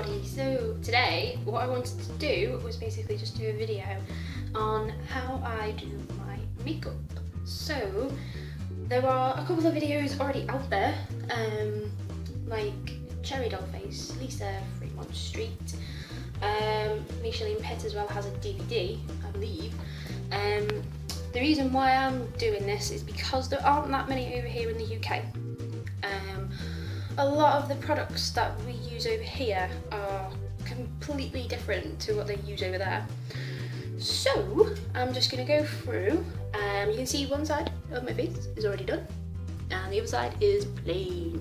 everybody. So today what I wanted to do was basically just do a video on how I do my makeup. So there are a couple of videos already out there, like Cherry Dollface, Lisa Fremont Street, Micheline Pitt as well has a DVD, I believe. The reason why I'm doing this is because there aren't that many over here in the UK. A lot of the products that we use over here are completely different to what they use over there. So I'm just going to go through. You can see one side of my face is already done and the other side is plain.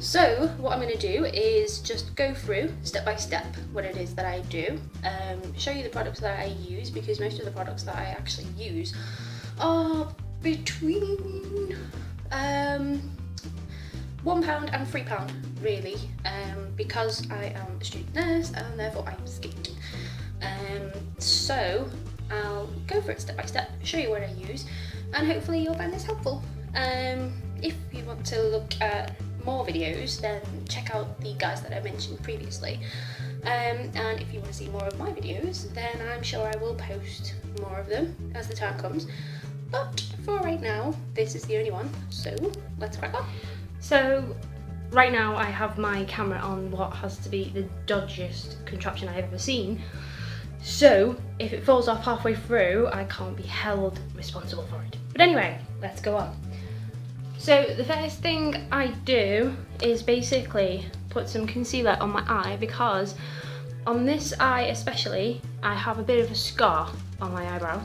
So what I'm going to do is just go through step by step what it is that I do, show you the products that I use, because most of the products that I actually use are between £1 and £3 really, because I am a student nurse and therefore I'm skint. So I'll go through it step by step, show you what I use, and hopefully you'll find this helpful. If you want to look at more videos, then check out the guys that I mentioned previously. And if you want to see more of my videos, then I'm sure I will post more of them as the time comes. But for right now, this is the only one, so let's crack on. So right now I have my camera on what has to be the dodgiest contraption I've ever seen. So if it falls off halfway through, I can't be held responsible for it. But anyway, let's go on. So the first thing I do is basically put some concealer on my eye, because on this eye especially, I have a bit of a scar on my eyebrow.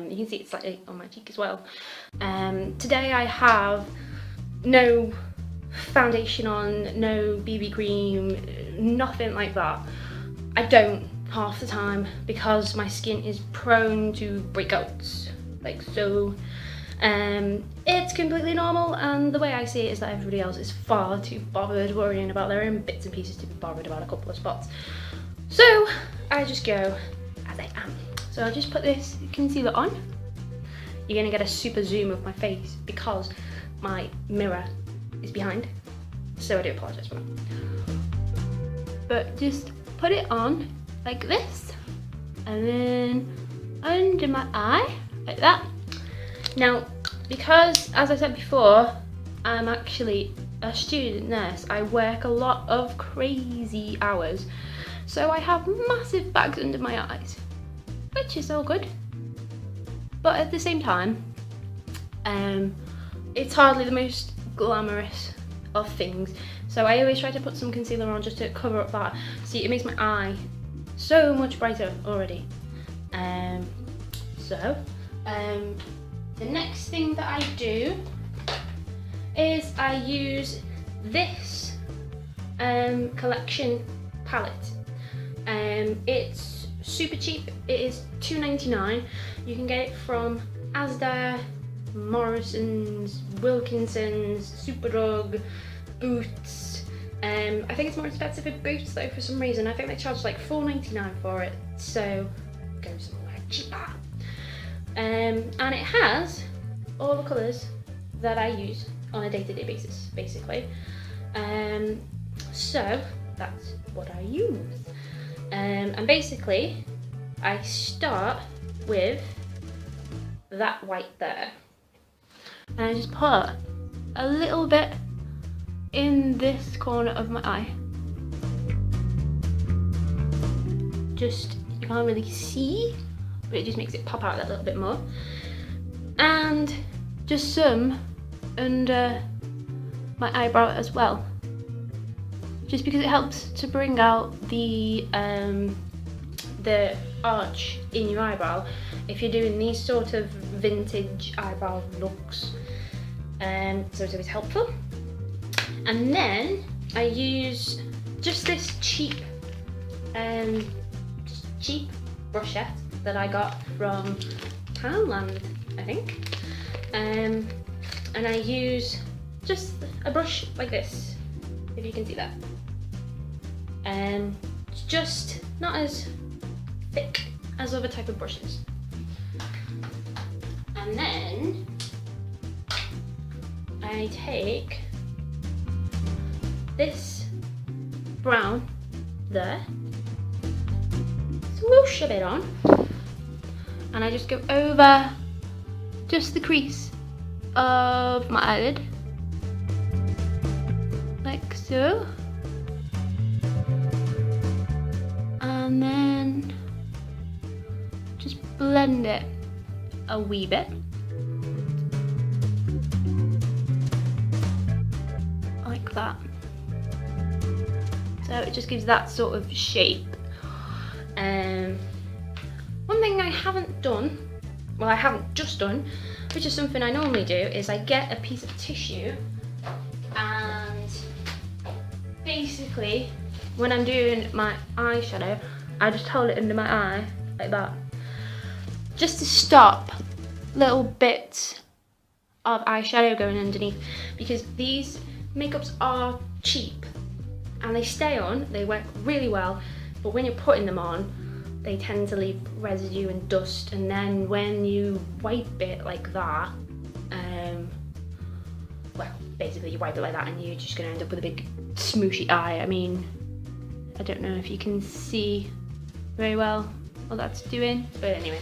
You can see it slightly on my cheek as well. Today I have no foundation on, no BB cream, nothing like that. I don't half the time because my skin is prone to breakouts, like so. It's completely normal, and the way I see it is that everybody else is far too bothered worrying about their own bits and pieces to be bothered about a couple of spots. So I just go as I am. So I'll just put this concealer on. You're gonna get a super zoom of my face because my mirror is behind, so I do apologise for that. But just put it on like this, and then under my eye, like that. Now, because, as I said before, I'm actually a student nurse, I work a lot of crazy hours, so I have massive bags under my eyes, which is all good. But at the same time, it's hardly the most glamorous of things, so I always try to put some concealer on just to cover up that. See, it makes my eye so much brighter already. The next thing that I do is I use this collection palette. It's super cheap. It is £2.99. You can get it from Asda, Morrison's, Wilkinson's, Superdrug, Boots. I think it's more expensive at Boots though for some reason. I think they charge like £4.99 for it, so go somewhere cheaper. And it has all the colours that I use on a day-to-day basis, basically. So that's what I use. And basically, I start with that white there. And I just put a little bit in this corner of my eye. Just, you can't really see, but it just makes it pop out that little bit more. And just some under my eyebrow as well, just because it helps to bring out the arch in your eyebrow if you're doing these sort of vintage eyebrow looks. So it's always helpful. And then I use just this cheap brushette that I got from Poundland, I think. And I use just a brush like this, if you can see that. It's just not as thick as other type of brushes. And then I take this brown there, swoosh a bit on, and I just go over just the crease of my eyelid, like so, and then just blend it a wee bit, like that. So it just gives that sort of shape. One thing I haven't done, well, I haven't just done, which is something I normally do, is I get a piece of tissue and basically when I'm doing my eyeshadow, I just hold it under my eye like that, just to stop little bits of eyeshadow going underneath, because these makeups are cheap and they stay on, they work really well, but when you're putting them on, they tend to leave residue and dust, and then when you wipe it like that, well, basically you wipe it like that and you're just gonna end up with a big smooshy eye. I mean, I don't know if you can see very well what that's doing, but anyway,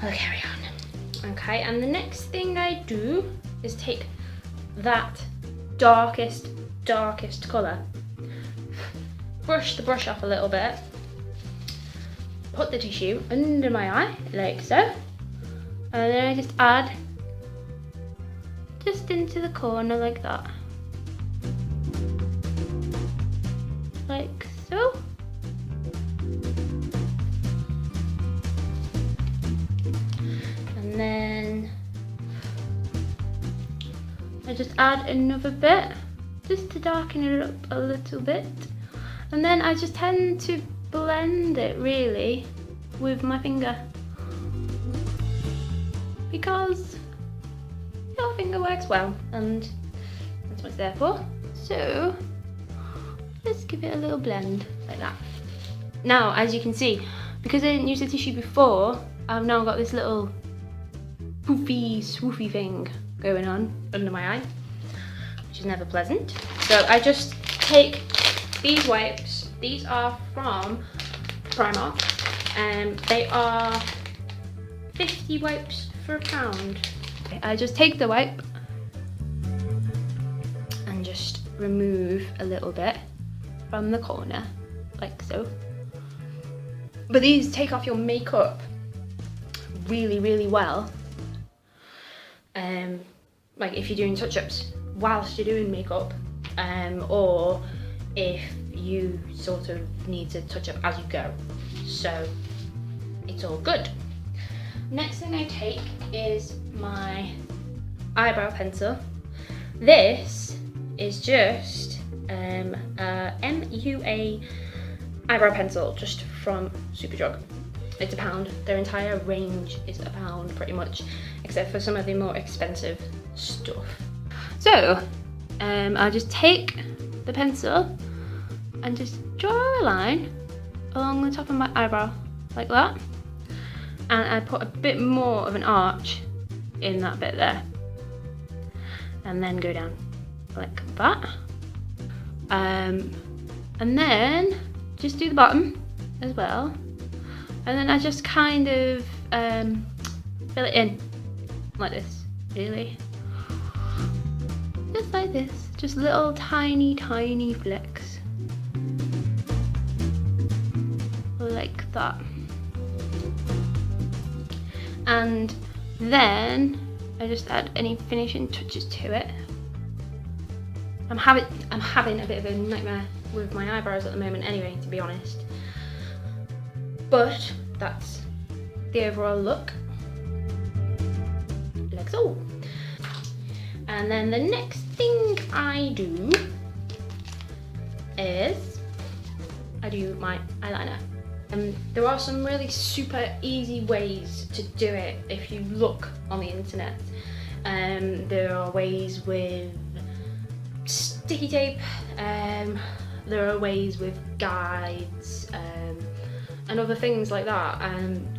I'll carry on. Okay, and the next thing I do is take that darkest colour, brush the brush off a little bit, put the tissue under my eye like so, and then I just add just into the corner like that, like so. And then I just add another bit just to darken it up a little bit, and then I just tend to blend it really with my finger, because your finger works well and that's what it's there for. So just give it a little blend like that. Now, as you can see, because I didn't use the tissue before, I've now got this little poofy swoofy thing going on under my eye, which is never pleasant. So I just take these wipes. These are from Primark, and they are 50 wipes for £1. I just take the wipe and just remove a little bit from the corner, like so. But these take off your makeup really, really well. Like if you're doing touch-ups whilst you're doing makeup, or if you sort of need to touch up as you go. So it's all good. Next thing I take is my eyebrow pencil. This is just a MUA eyebrow pencil, just from Superdrug. It's £1. Their entire range is £1 pretty much, except for some of the more expensive stuff. So I'll just take the pencil and just draw a line along the top of my eyebrow like that, and I put a bit more of an arch in that bit there, and then go down like that, and then just do the bottom as well, and then I just kind of fill it in like this, really, just like this, just little tiny flecks like that. And then I just add any finishing touches to it. I'm having a bit of a nightmare with my eyebrows at the moment anyway, to be honest, but that's the overall look, like so. And then the next thing I do is I do my eyeliner. There are some really super easy ways to do it if you look on the internet. There are ways with sticky tape, there are ways with guides, and other things like that.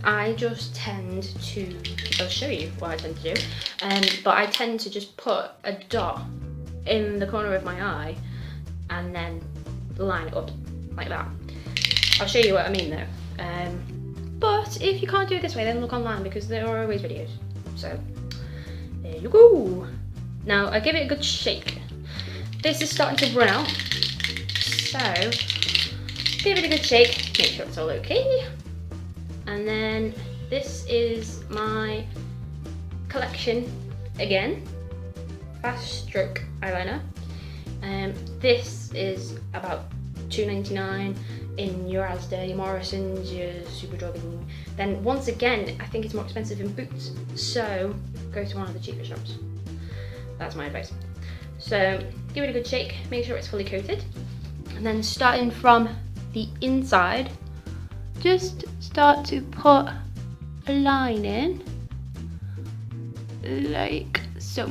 I just tend to, I'll show you what I tend to do, but I tend to just put a dot in the corner of my eye and then line it up like that. I'll show you what I mean though. But if you can't do it this way, then look online because there are always videos. So there you go. Now I give it a good shake. This is starting to run out, so give it a good shake, make sure it's all okay. And then this is my collection again, fast stroke eyeliner. This is about $2.99 in your Asda, your Morrison's, your Superdrug, and then once again I think it's more expensive in Boots, so go to one of the cheaper shops. That's my advice. So give it a good shake, make sure it's fully coated, and then starting from the inside, just start to put a line in like so,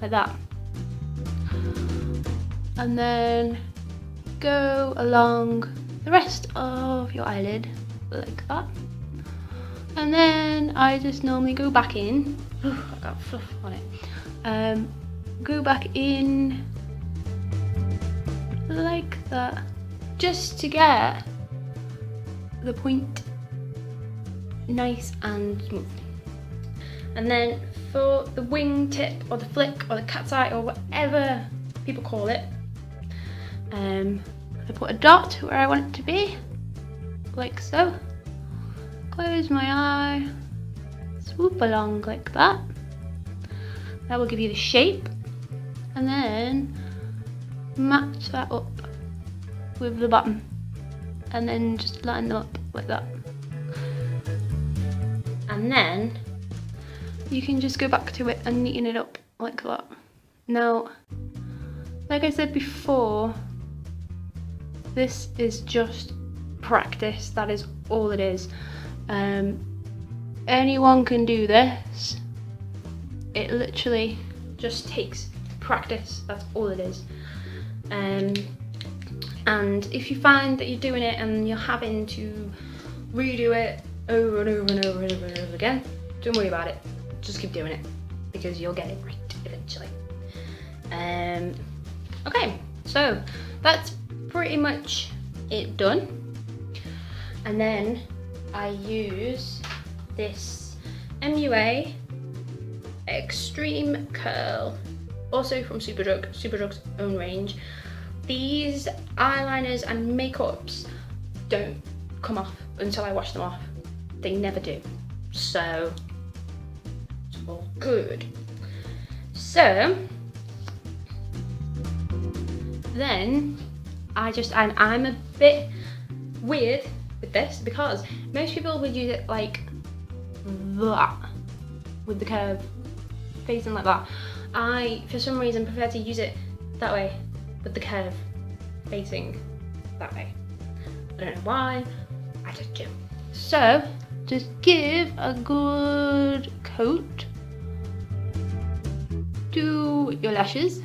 like that, and then go along the rest of your eyelid like that. And then I just normally go back in. I got fluff on it. Go back in like that, just to get the point nice and smooth. And then for the wing tip or the flick or the cat's eye or whatever people call it, I put a dot where I want it to be, like so. Close my eye, swoop along like that. That will give you the shape, and then match that up with the bottom, and then just line them up like that. And then you can just go back to it and neaten it up like that. Now, like I said before, this is just practice. That is all it is. Anyone can do this. It literally just takes practice. That's all it is. And if you find that you're doing it and you're having to redo it over and over and over and over and over again, don't worry about it. Just keep doing it because you'll get it right eventually. Okay, so that's pretty much it done. And then I use this MUA Extreme Curl, also from Superdrug's own range. These eyeliners and makeups don't come off until I wash them off. They never do. So it's all good. So then I'm a bit weird with this because most people would use it like that, with the curve facing like that. I, for some reason, prefer to use it that way, with the curve facing that way. I don't know why, I just do. So just give a good coat to your lashes,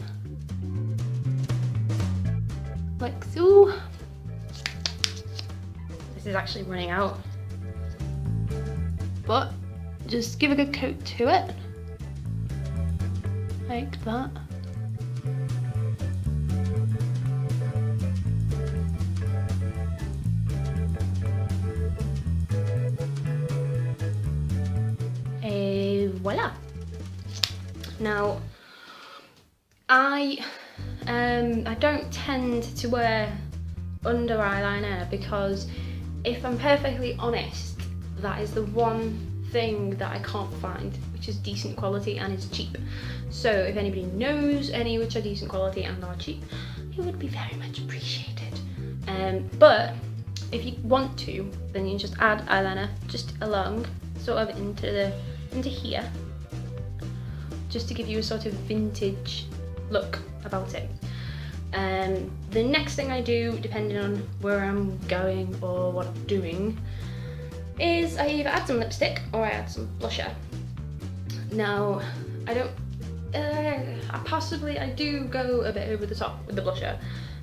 like so. This is actually running out, but just give a good coat to it, like that. Voila. Now, I don't tend to wear under eyeliner because, if I'm perfectly honest, that is the one thing that I can't find which is decent quality and is cheap. So if anybody knows any which are decent quality and are cheap, it would be very much appreciated. But if you want to, then you just add eyeliner just along, sort of into here, just to give you a sort of vintage look about it. The next thing I do, depending on where I'm going or what I'm doing, is I either add some lipstick or I add some blusher. Now, I do go a bit over the top with the blusher.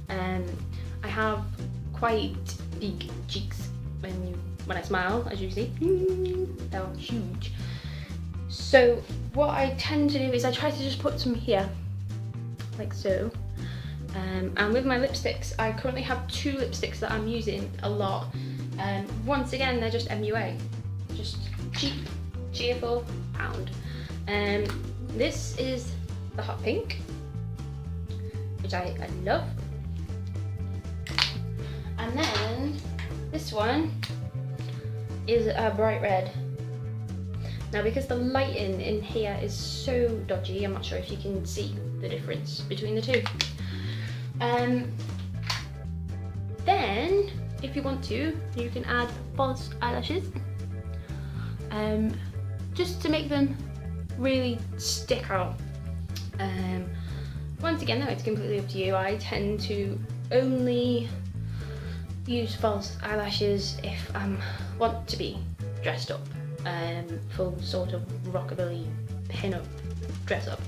I have quite big cheeks when I smile, as you see. They're huge. So what I tend to do is I try to just put some here, like so, And with my lipsticks, I currently have 2 lipsticks that I'm using a lot. Once again, they're just MUA, just cheap, cheerful, pound. This is the hot pink, which I love. And then this one is a bright red. Now, because the lighting in here is so dodgy, I'm not sure if you can see the difference between the two. Then, if you want to, you can add false eyelashes, just to make them really stick out. Once again though, it's completely up to you. I tend to only use false eyelashes if I want to be dressed up, full sort of rockabilly pin-up dress up.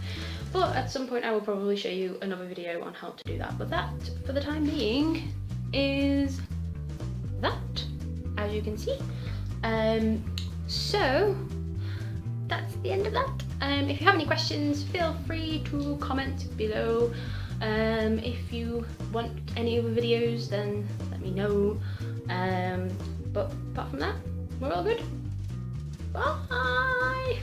But at some point I will probably show you another video on how to do that. But that, for the time being, is that, as you can see. So that's the end of that. If you have any questions, feel free to comment below. If you want any other videos, then let me know. But apart from that, we're all good. Bye!